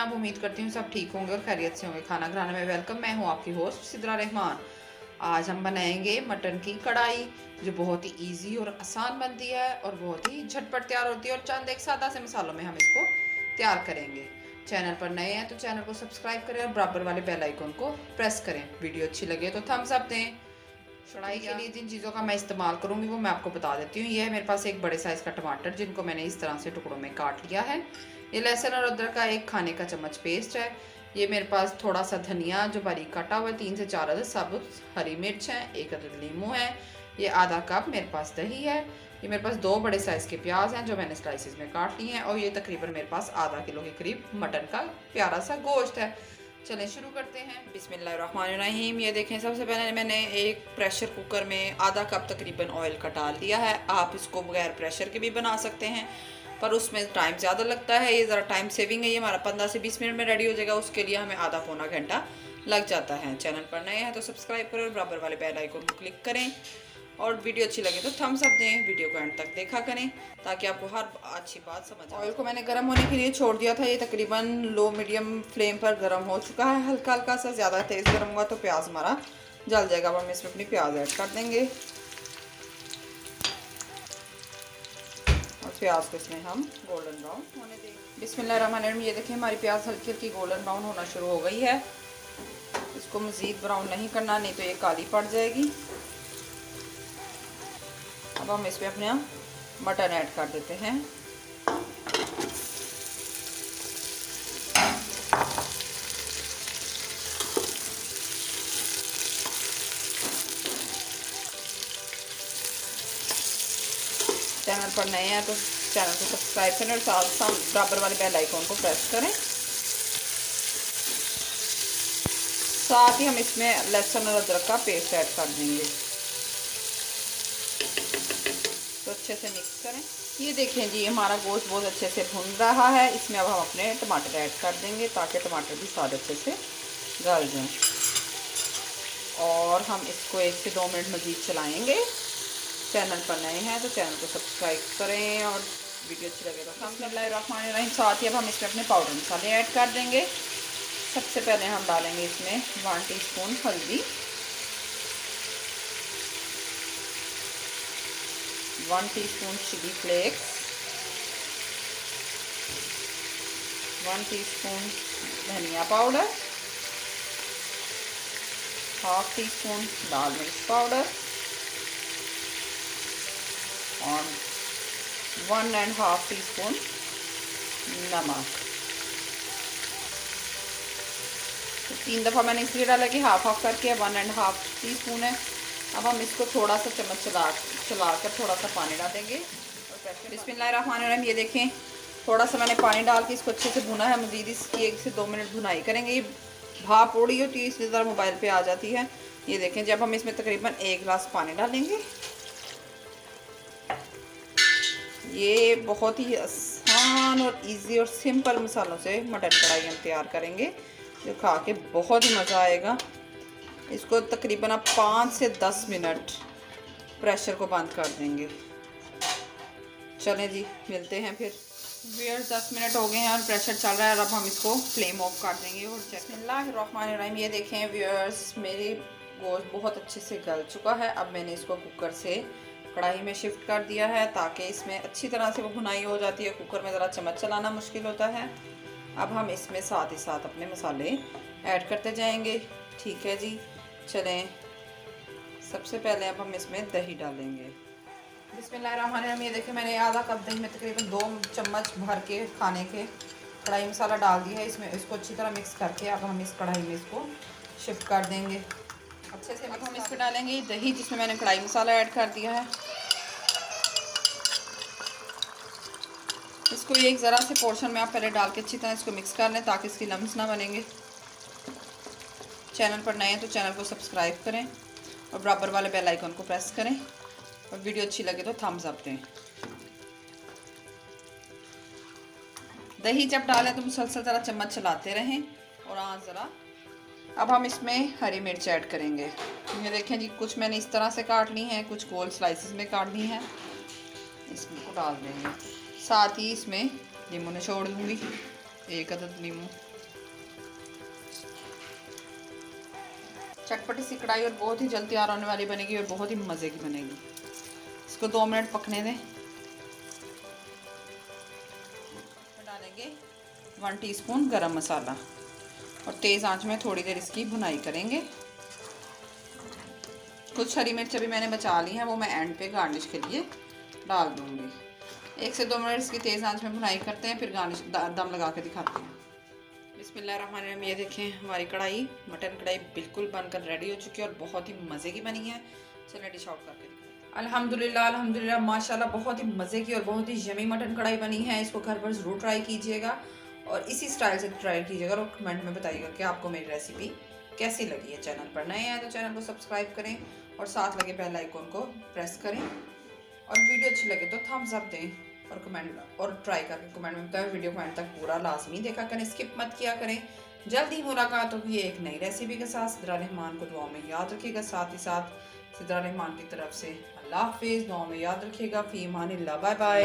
आप? उम्मीद करती हूँ सब ठीक होंगे और खैरियत से होंगे। खाना खाने में वेलकम। मैं हूँ आपकी होस्ट सिद्रा रहमान। आज हम बनाएंगे मटन की कढ़ाई, जो बहुत ही इजी और आसान बनती है और बहुत ही झटपट तैयार होती है, और चंद एक सादा से मसालों में हम इसको तैयार करेंगे। चैनल पर नए हैं तो चैनल को सब्सक्राइब करें और बराबर वाले बेल आइकन को प्रेस करें। वीडियो अच्छी लगे तो थम्स अप दें। कढ़ाई के लिए जिन चीज़ों का मैं इस्तेमाल करूँगी वो मैं आपको बता देती हूँ। ये है मेरे पास एक बड़े साइज़ का टमाटर, जिनको मैंने इस तरह से टुकड़ों में काट लिया है। ये लहसुन और अदरक का 1 खाने का चम्मच पेस्ट है। ये मेरे पास थोड़ा सा धनिया जो बारीक काटा हुआ है, 3 से 4 अदद साबुत हरी मिर्च है, 1 अदद नींबू है, ये आधा कप मेरे पास दही है, ये मेरे पास 2 बड़े साइज़ के प्याज हैं जो मैंने स्लाइसिस में काट लिए हैं, और ये तकरीबन मेरे पास आधा किलो के करीब मटन का प्यारा सा गोश्त है। चलें शुरू करते हैं। बिस्मिल्लाहिर्रहमानिर्रहीम। ये देखें, सबसे पहले मैंने एक प्रेशर कुकर में आधा कप तकरीबन ऑयल का डाल दिया है। आप इसको बगैर प्रेशर के भी बना सकते हैं, पर उसमें टाइम ज़्यादा लगता है। ये ज़रा टाइम सेविंग है, ये हमारा 15 से 20 मिनट में रेडी हो जाएगा। उसके लिए हमें आधा पौना घंटा लग जाता है। चैनल पर नए हैं तो सब्सक्राइब करें और बराबर वाले बेल आइकन को क्लिक करें, और वीडियो अच्छी लगे तो थम्स अप दें। वीडियो को एंड तक देखा करें ताकि आपको हर अच्छी बात समझ आए। ऑयल को मैंने गर्म होने के लिए छोड़ दिया था। ये तकरीबन लो मीडियम फ्लेम पर गर्म हो चुका है। हल्का हल्का सा, ज़्यादा तेज़ गर्म हुआ तो प्याज हमारा जल जाएगा। अब हम इसमें अपनी प्याज ऐड कर देंगे और प्याज को इसमें हम गोल्डन ब्राउन होने देंगे। बिस्मिल्लाहिर्रहमानिर्रहीम। ये देखिए, हमारी प्याज हल्की हल्की गोल्डन ब्राउन होना शुरू हो गई है। इसको मज़ीद ब्राउन नहीं करना, नहीं तो ये काली पड़ जाएगी। अब हम इसमें अपने मटन ऐड कर देते हैं। चैनल पर नए हैं तो चैनल को सब्सक्राइब करें और साथ साथ बराबर वाले बेल आइकन को प्रेस करें। साथ ही हम इसमें लहसुन और अदरक का पेस्ट ऐड कर देंगे, तो अच्छे से मिक्स करें। ये देखें जी, हमारा गोश्त बहुत अच्छे से भुन रहा है। इसमें अब हम अपने टमाटर ऐड कर देंगे ताकि टमाटर भी स्वाद अच्छे से गल जाएं, और हम इसको 1 से 2 मिनट मज़ीद चलाएंगे। चैनल पर नए हैं तो चैनल को सब्सक्राइब करें और वीडियो अच्छी लगे तो बिस्मिल्लाहिर्रहमानिर्रहीम। साथ ही अब हम इसमें अपने पाउडर मसाले ऐड कर देंगे। सबसे पहले हम डालेंगे इसमें 1 टीस्पून हल्दी, 1 टीस्पून चिली फ्लेक्स, 1 टीस्पून धनिया पाउडर, ½ टीस्पून लाल मिर्च पाउडर और 1½ टीस्पून नमक। तो 3 दफ़ा मैंने इसलिए डाला कि हाफ करके 1½ टीस्पून है। अब हम इसको थोड़ा सा चम्मच चलाकर थोड़ा सा पानी डालेंगे और प्रेशर। बिस्मिल्लाहिर्रहमानिर्रहीम। ये देखें, थोड़ा सा मैंने पानी डाल के इसको अच्छे से भुना है। मज़ीद इसकी 1 से 2 मिनट भुनाई करेंगे। ये भाप उड़ी होती है इसलिए ज़रा मोबाइल पे आ जाती है। ये देखें, जब हम इसमें तकरीबन 1 गिलास पानी डालेंगे। ये बहुत ही आसान और इजी और सिंपल मसालों से मटन कढ़ाई हम तैयार करेंगे, जो खा के बहुत ही मज़ा आएगा। इसको तकरीबन आप 5 से 10 मिनट प्रेशर को बंद कर देंगे। चलें जी, मिलते हैं फिर। व्यूअर्स, 10 मिनट हो गए हैं और प्रेशर चल रहा है। अब हम इसको फ्लेम ऑफ कर देंगे और बिस्मिल्लाहिर्रहमानिर्रहीम। ये देखें व्यूअर्स, मेरी गोश्त बहुत अच्छे से गल चुका है। अब मैंने इसको कुकर से कढ़ाई में शिफ्ट कर दिया है ताकि इसमें अच्छी तरह से वो भुनाई हो जाती है। कुकर में ज़रा चम्मच चलाना मुश्किल होता है। अब हम इसमें साथ ही साथ अपने मसाले ऐड करते जाएंगे। ठीक है जी, चलें। सबसे पहले अब हम इसमें दही डालेंगे। बिस्मिल्लाहिर्रहमानिर्रहीम। ये देखिए, मैंने आधा कप दही में तकरीबन 2 चम्मच भर के खाने के कढ़ाई मसाला डाल दिया है। इसमें इसको अच्छी तरह मिक्स करके अब हम इस कढ़ाई में इसको शिफ्ट कर देंगे अच्छे से। अब हम इसमें डालेंगे दही, जिसमें मैंने कढ़ाई मसाला ऐड कर दिया है। इसको एक ज़रा से पोर्शन में आप पहले डाल के अच्छी तरह इसको मिक्स कर लें ताकि इसकी लम्स ना बनेंगे। चैनल पर नए हैं तो चैनल को सब्सक्राइब करें और बराबर वाले बेल आइकन को प्रेस करें, और वीडियो अच्छी लगे तो थम्स अप दें। दही जब डालें तो मुसलसल ज़रा चम्मच चलाते रहें और आँच ज़रा। अब हम इसमें हरी मिर्च ऐड करेंगे। ये देखें जी, कुछ मैंने इस तरह से काट ली हैं, कुछ गोल स्लाइसिस में काट ली हैं। इसको डाल देंगे। साथ ही इसमें नींबू निचोड़ दूँगी, 1 अदद नींबू चटपटी सी कढ़ाई और बहुत ही जल्द तैयार होने वाली बनेगी और बहुत ही मज़े की बनेगी। इसको 2 मिनट पकने दें। डालेंगे 1 टीस्पून गरम मसाला और तेज़ आंच में थोड़ी देर इसकी भुनाई करेंगे। कुछ हरी मिर्च अभी मैंने बचा ली है, वो मैं एंड पे गार्निश के लिए डाल दूँगी। 1 से 2 मिनट इसकी तेज़ आंच में भुनाई करते हैं, फिर गार्निश दम लगा के दिखाते हैं। बिस्मिल्लाहिर्रहमानिर्रहीम। ये देखें हमारी कढ़ाई, मटन कढ़ाई बिल्कुल बनकर रेडी हो चुकी है और बहुत ही मज़े की बनी है। चलिए डिश आउट करके दिखाते हैं। अल्हम्दुलिल्लाह अल्हम्दुलिल्लाह माशाल्लाह बहुत ही मज़े की और बहुत ही यमी मटन कढ़ाई बनी है। इसको घर पर ज़रूर ट्राई कीजिएगा और इसी स्टाइल से ट्राई कीजिएगा और कमेंट में बताइएगा कि आपको मेरी रेसिपी कैसी लगी है। चैनल पर नए हैं तो चैनल को सब्सक्राइब करें और साथ लगे बेल आइकन को प्रेस करें और वीडियो अच्छी लगे तो थम्स अप दें और कमेंट और ट्राई करके कमेंट में बताएं। वीडियो को एंड तक पूरा लाजमी देखा करें, स्किप मत किया करें। जल्दी मुलाकात होगी एक नई रेसिपी के साथ। सिद्रा रहमान को दुआ में याद रखिएगा। साथ ही साथ सिद्रा रहमान की तरफ से अल्लाह हाफिज़, दुआ में याद रखिएगा। फ़ी अमानिल्लाह, बाय बाय।